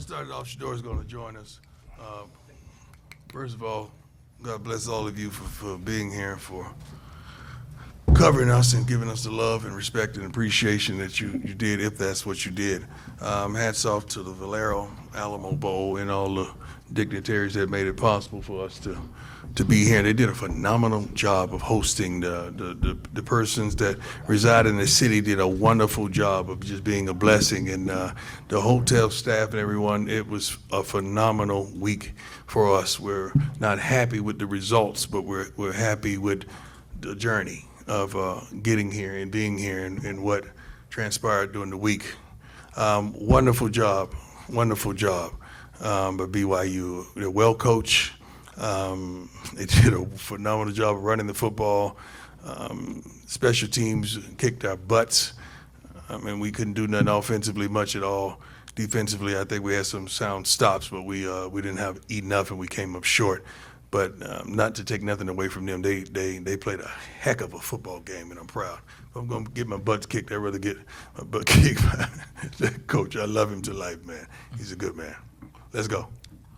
start it off. Shedeur's going to join us. First of all, God bless all of you for being here, for covering us and giving us the love and respect and appreciation that you did, if that's what you did. Hats off to the Buffaloes Alamo Bowl and all the dignitaries that made it possible for us to be here. They did a phenomenal job of hosting. The persons that reside in the city did a wonderful job of just being a blessing, and the hotel staff and everyone. It was a phenomenal week for us. We're not happy with the results, but we're happy with the journey of getting here and being here and what transpired during the week. Wonderful job. But BYU, they're well coached. They did a phenomenal job of running the football. Special teams kicked our butts. I mean, we couldn't do nothing offensively much at all. Defensively, I think we had some sound stops, but we didn't have enough, and we came up short. But not to take nothing away from them, they played a heck of a football game, and I'm proud. If I'm going to get my butt kicked, I'd rather get my butt kicked by that coach. I love him to life, man. He's a good man. Let's go.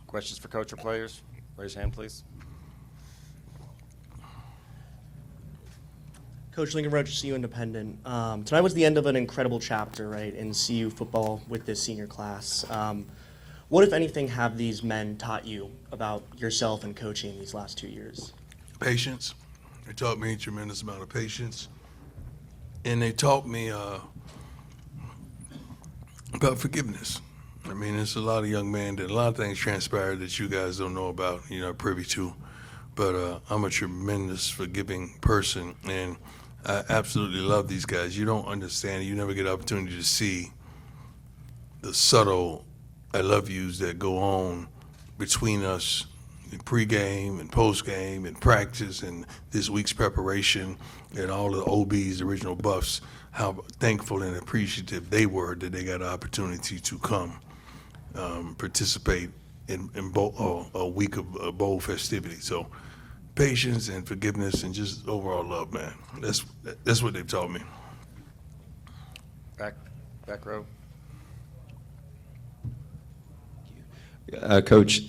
Questions for coach or players? Raise your hand, please. Coach Lincoln Roach, CU Independent. Tonight was the end of an incredible chapter, right, in CU football with this senior class. What, if anything, have these men taught you about yourself and coaching these last 2 years? Patience. They taught me a tremendous amount of patience. And they taught me about forgiveness. I mean, there's a lot of young men that a lot of things transpired that you guys don't know about, you're not privy to. But I'm a tremendous forgiving person, and I absolutely love these guys. You don't understand, you never get an opportunity to see the subtle I love yous that go on between us in pregame and postgame and practice and this week's preparation and all the OBs, the original Buffs, how thankful and appreciative they were that they got an opportunity to come participate in a week of bowl festivity. So patience and forgiveness and just overall love, man. That's what they've taught me. Back row. Coach,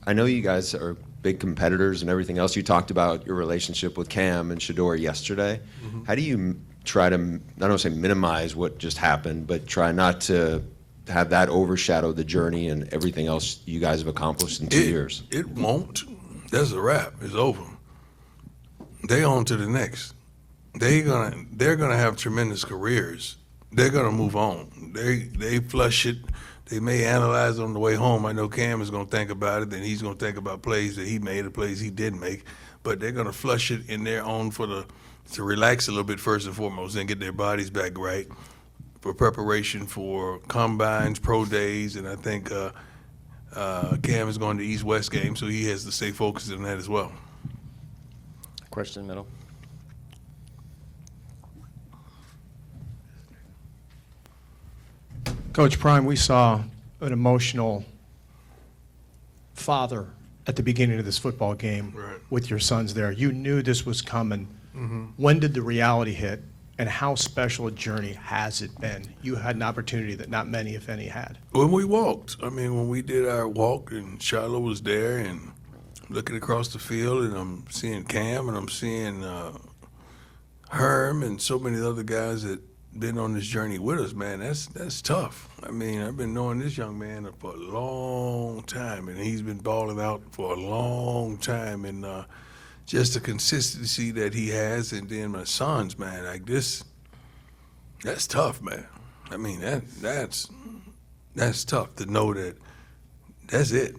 I know you guys are big competitors and everything else. You talked about your relationship with Cam and Shedeur yesterday. Mm-hmm. How do you try to, I don't want to say minimize what just happened, but try not to have that overshadow the journey and everything else you guys have accomplished in 2 years? It won't. That's a wrap. It's over. They on to the next. They're gonna have tremendous careers. They're gonna move on. They flush it. They may analyze on the way home. I know Cam is going to think about it, then he's going to think about plays that he made or plays he didn't make. But they're going to flush it in their own to relax a little bit first and foremost and get their bodies back right for preparation for combines, pro days, and I think Cam is going to East-West game, so he has to stay focused on that as well. Question in the middle. Coach Prime, we saw an emotional father at the beginning of this football game with your sons there. You knew this was coming. Mm-hmm. When did the reality hit, and how special a journey has it been? You had an opportunity that not many, if any, had. When we walked, I mean, when we did our walk and Shiloh was there and looking across the field and I'm seeing Cam and I'm seeing Herm and so many other guys that been on this journey with us, man, that's tough. I mean, I've been knowing this young man for a long time, and he's been balling out for a long time, and just the consistency that he has, and then my sons, man, like this, that's tough, man. I mean, that's tough to know that that's it,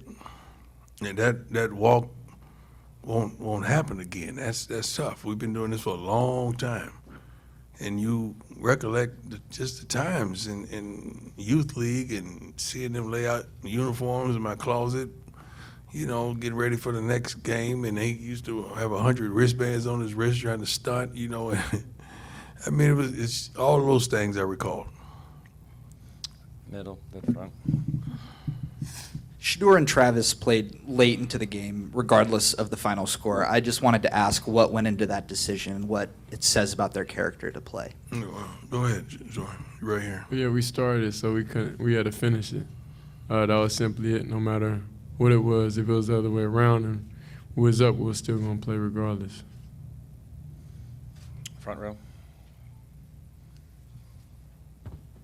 and that walk won't happen again. That's tough. We've been doing this for a long time. And you recollect just the times in youth league and seeing them lay out uniforms in my closet, you know, getting ready for the next game. And they used to have 100 wristbands on his wrist trying to stunt, you know. I mean, it's all those things I recall. Middle, the front. Shedeur and Travis played late into the game, regardless of the final score. I just wanted to ask what went into that decision, what it says about their character to play. Go ahead, Jordan. You're right here. Yeah, we started, so we had to finish it. That was simply it, no matter what it was. If it was the other way around and we was up, we were still going to play regardless. Front row.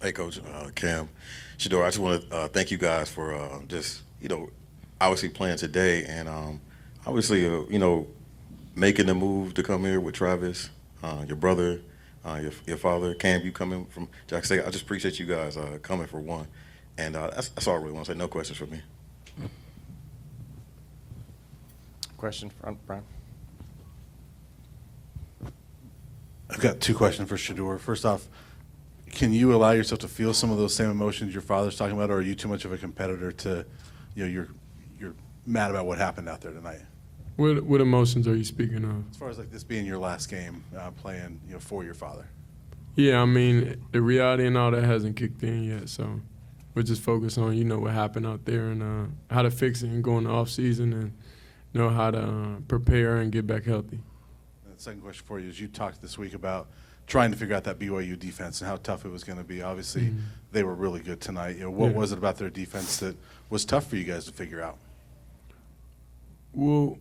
Hey, Coach Cam, Shedeur, I just want to thank you guys for just, obviously playing today and obviously, making the move to come here with Travis, your brother, your father, Cam, you coming from Jackson State. I just appreciate you guys coming for one. And that's all I really want to say. No questions for me. Question, front, Brian. I've got two questions for Shedeur. First off, can you allow yourself to feel some of those same emotions your father's talking about, or are you too much of a competitor to, you're mad about what happened out there tonight? What emotions are you speaking of? As far as like this being your last game playing, for your father. Yeah, I mean, the reality and all that hasn't kicked in yet, so we're just focused on, what happened out there and how to fix it and go in the off season and know how to prepare and get back healthy. And the second question for you is you talked this week about trying to figure out that BYU defense and how tough it was going to be. Obviously, they were really good tonight. What was it about their defense that was tough for you guys to figure out? Well,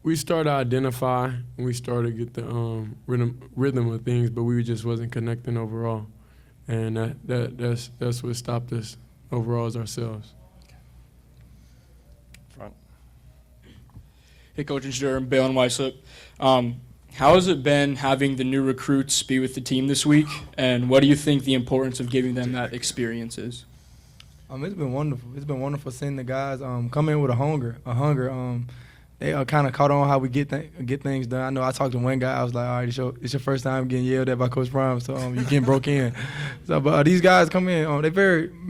we started to identify and we started to get the rhythm of things, but we just wasn't connecting overall. And that's what stopped us overall as ourselves. Front. Hey, Coach and Shedeur, I'm Bailyn Weislip. How has it been having the new recruits be with the team this week, and what do you think the importance of giving them that experience is? It's been wonderful. It's been wonderful seeing the guys come in with a hunger. They kind of caught on how we get things done. I know I talked to one guy. I was like, all right, it's your first time getting yelled at by Coach Prime, so you getting broke in. So, but these guys come in.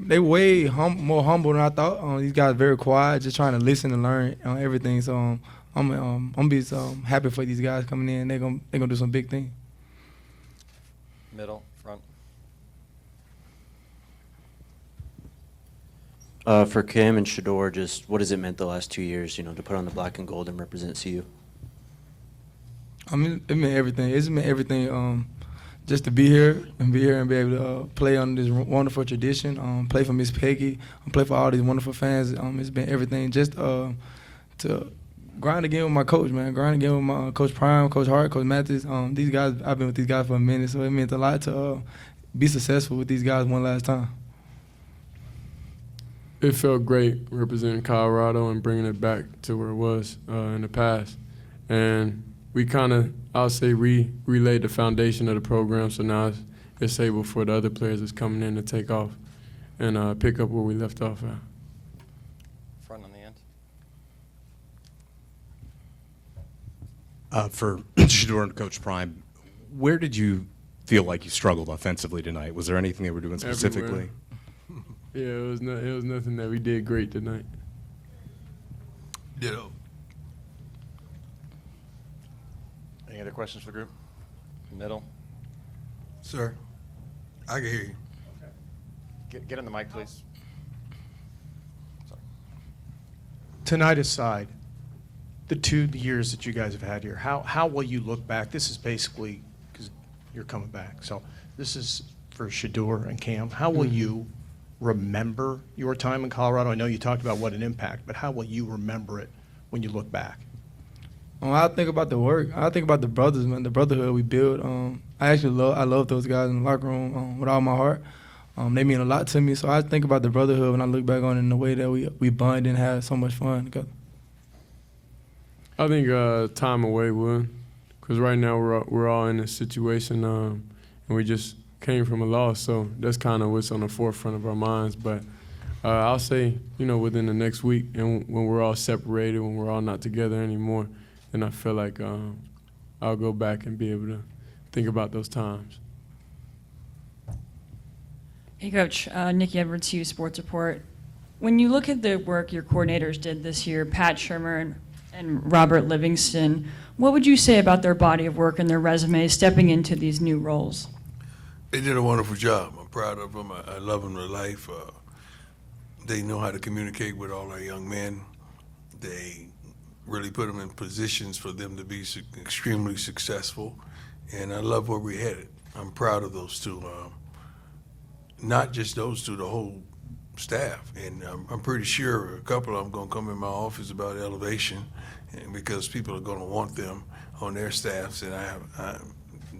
They way more humble than I thought. These guys very quiet, just trying to listen and learn everything. So I'm be happy for these guys coming in. They're gonna do some big things. Middle, front. For Cam and Shedeur, just what has it meant the last 2 years, to put on the black and gold and represent CU? It meant everything. It's meant everything just to be here and be able to play under this wonderful tradition, play for Miss Peggy, play for all these wonderful fans. It's been everything just to grind again with my coach, man. Grind again with my Coach Prime, Coach Hart, Coach Mathis. These guys, I've been with these guys for a minute, so it meant a lot to be successful with these guys one last time. It felt great representing Colorado and bringing it back to where it was in the past. And we kind of, I'll say, relayed the foundation of the program, so now it's able for the other players that's coming in to take off and pick up where we left off at. Front on the end. For Shedeur and Coach Prime, where did you feel like you struggled offensively tonight? Was there anything they were doing specifically? Everywhere. Yeah, it was nothing that we did great tonight. Ditto. Any other questions for the group? Middle. Sir, I can hear you. Get on the mic, please. Sorry. Tonight aside, the 2 years that you guys have had here, how will you look back? This is basically, because you're coming back, so this is for Shedeur and Cam. How will you remember your time in Colorado? I know you talked about what an impact, but how will you remember it when you look back? I think about the work. I think about the brothers, man, the brotherhood we built. I love those guys in the locker room with all my heart. They mean a lot to me, so I think about the brotherhood when I look back on it in the way that we bond and had so much fun together. I think time away would, because right now we're all in a situation and we just came from a loss, so that's kind of what's on the forefront of our minds. But I'll say, within the next week, and when we're all separated, when we're all not together anymore, then I feel like I'll go back and be able to think about those times. Hey, Coach. Nikki Edwards, CU Sports Report. When you look at the work your coordinators did this year, Pat Shermer and Robert Livingston, what would you say about their body of work and their resumes stepping into these new roles? They did a wonderful job. I'm proud of them. I love them to life. They know how to communicate with all our young men. They really put them in positions for them to be extremely successful. And I love where we're headed. I'm proud of those two. Not just those two, the whole staff, and I'm pretty sure a couple of them going to come in my office about elevation, and because people are going to want them on their staffs, and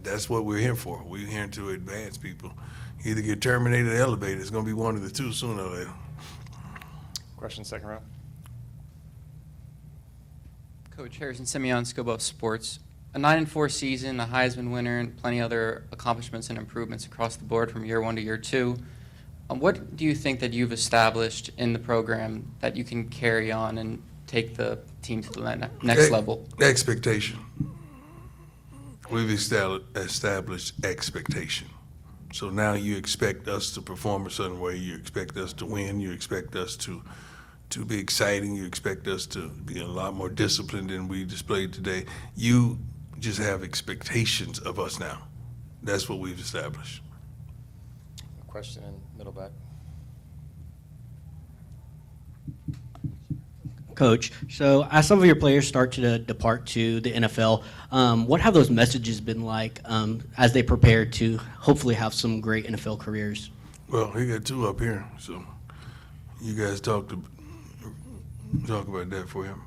that's what we're here for. We're here to advance people. Either get terminated or elevated. It's going to be one of the two sooner or later. Question second row. Coach Harrison Simeon, Scobo Sports. A 9-4 season, a Heisman winner, and plenty other accomplishments and improvements across the board from year 1 to year 2. What do you think that you've established in the program that you can carry on and take the team to the next level? Expectation. We've established expectation. So now you expect us to perform a certain way. You expect us to win. You expect us to be exciting. You expect us to be a lot more disciplined than we displayed today. You just have expectations of us now. That's what we've established. Question in middle back. Coach, so as some of your players start to depart to the NFL, what have those messages been like as they prepare to hopefully have some great NFL careers? Well, he got 2 up here, so you guys talk about that for him.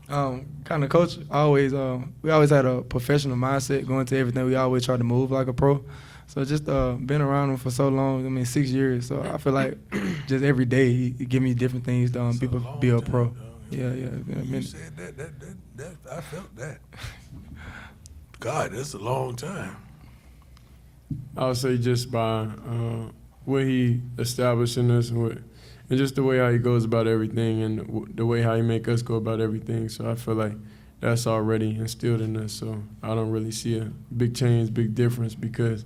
Kind of, Coach, we always had a professional mindset going to everything. We always tried to move like a pro. So just been around him for so long, 6 years. So I feel like just every day he give me different things to people be a pro. Yeah. You said that, I felt that. God, that's a long time. I would say just by what he established in us and just the way how he goes about everything and the way how he make us go about everything. So I feel like that's already instilled in us. So I don't really see a big change, big difference because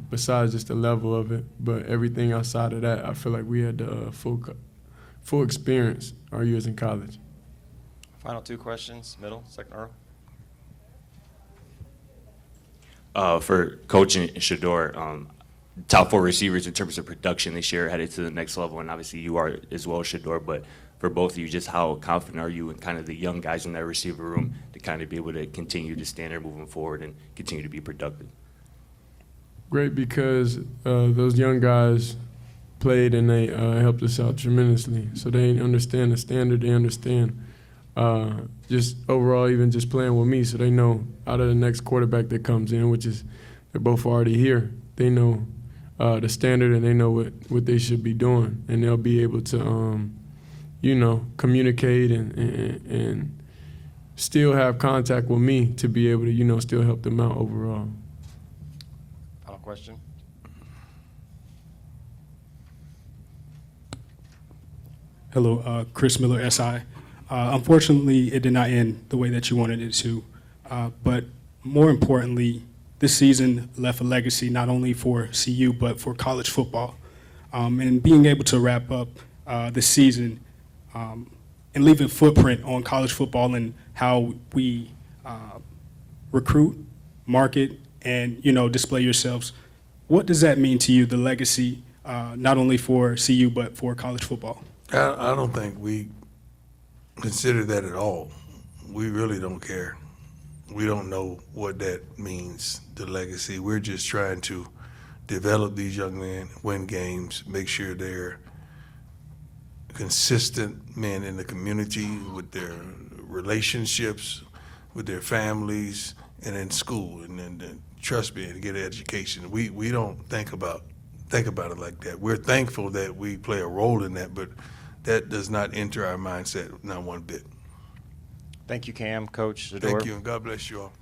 besides just the level of it, but everything outside of that, I feel like we had the full experience our years in college. Final 2 questions, middle, second row. For Coach and Shedeur, top 4 receivers in terms of production this year headed to the next level, and obviously you are as well, Shedeur, but for both of you, just how confident are you in kind of the young guys in that receiver room to kind of be able to continue the standard moving forward and continue to be productive? Great, because those young guys played and they helped us out tremendously. So they understand the standard, they understand just overall even just playing with me, so they know out of the next quarterback that comes in, which is they're both already here, they know the standard and they know what they should be doing, and they'll be able to communicate and still have contact with me to be able to still help them out overall. Final question. Hello, Chris Miller, SI. Unfortunately, it did not end the way that you wanted it to, but more importantly, this season left a legacy not only for CU but for college football. And being able to wrap up this season and leave a footprint on college football and how we recruit, market, and display yourselves. What does that mean to you, the legacy, not only for CU but for college football? I don't think we consider that at all. We really don't care. We don't know what that means, the legacy. We're just trying to develop these young men, win games, make sure they're consistent men in the community with their relationships, with their families, and in school, and then trust me, and get an education. We don't think about it like that. We're thankful that we play a role in that, but that does not enter our mindset, not one bit. Thank you, Cam, Coach Shedeur. Thank you, and God bless you all.